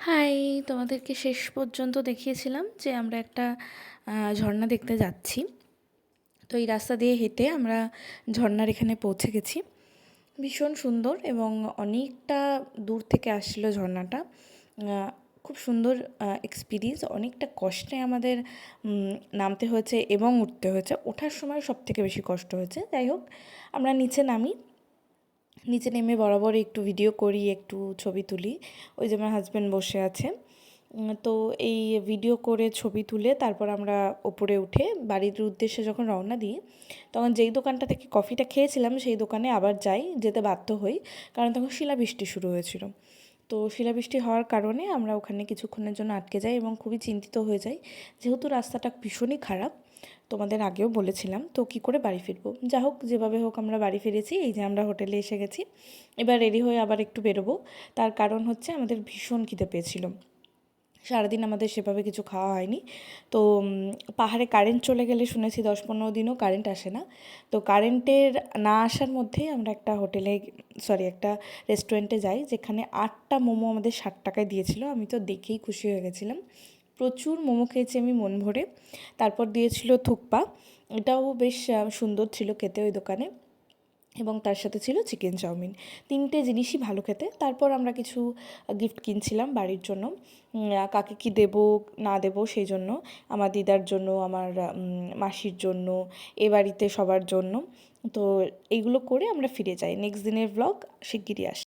High! তোমাদেরকে শেষ পর্যন্ত দেখিয়েছিলাম যে আমরা একটা ঝরনা দেখতে যাচ্ছি। তো এই রাস্তা দিয়ে হেঁটে আমরা ঝরনার এখানে পৌঁছে গেছি। ভীষণ সুন্দর এবং অনেকটা দূর থেকে আসছিল ঝরনাটা। খুব সুন্দর এক্সপিরিয়েন্স। অনেকটা কষ্টে আমাদের নামতে হয়েছে এবং উঠতে হয়েছে। ওঠার সময় সবথেকে বেশি কষ্ট হয়েছে। যাই হোক, আমরা নিচে নামি। নিচে নেমে বরাবর একটু ভিডিও করি, একটু ছবি তুলি। ওই যে আমার হাজব্যান্ড বসে আছে। তো এই ভিডিও করে ছবি তুলে তারপর আমরা ওপরে উঠে বাড়ির উদ্দেশ্যে যখন রওনা দিই, তখন যেই দোকানটা থেকে কফিটা খেয়েছিলাম সেই দোকানে আবার যেতে বাধ্য হই, কারণ তখন শিলাবৃষ্টি শুরু হয়েছিল। তো শিলাবৃষ্টি হওয়ার কারণে আমরা ওখানে কিছুক্ষণের জন্য আটকে যাই এবং খুবই চিন্তিত হয়ে যাই, যেহেতু রাস্তাটা ভীষণই খারাপ। তোমাদের আগেও বলেছিলাম, তো কী করে বাড়ি ফিরবো। যা হোক, যেভাবে হোক আমরা বাড়ি ফিরেছি। এই যে আমরা হোটেলে এসে গেছি, এবার রেডি হয়ে আবার একটু বেরোবো। তার কারণ হচ্ছে আমাদের ভীষণ খিদে পেয়েছিল। সারাদিন আমাদের সেভাবে কিছু খাওয়া হয়নি। তো পাহাড়ে কারেন্ট চলে গেলে শুনেছি 10-15 দিনও কারেন্ট আসে না। তো কারেন্টের না আসার মধ্যেই আমরা একটা রেস্টুরেন্টে যাই, যেখানে 8টা মোমো আমাদের 60 টাকায় দিয়েছিল। আমি তো দেখেই খুশি হয়ে গেছিলাম। প্রচুর মোমো খেয়েছি আমি মন ভরে। তারপর দিয়েছিল থুকপা, এটাও বেশ সুন্দর ছিল খেতে ওই দোকানে, এবং তার সাথে ছিল চিকেন চাউমিন। 3টে জিনিসই ভালো খেতে। তারপর আমরা কিছু গিফট কিনছিলাম বাড়ির জন্য, কাকে কী দেবো না দেবো সেই জন্য। আমার দিদার জন্য, আমার মাসির জন্য, এ বাড়িতে সবার জন্য। তো এইগুলো করে আমরা ফিরে যাই। নেক্সট দিনের ব্লগ শিগগিরই আসছে।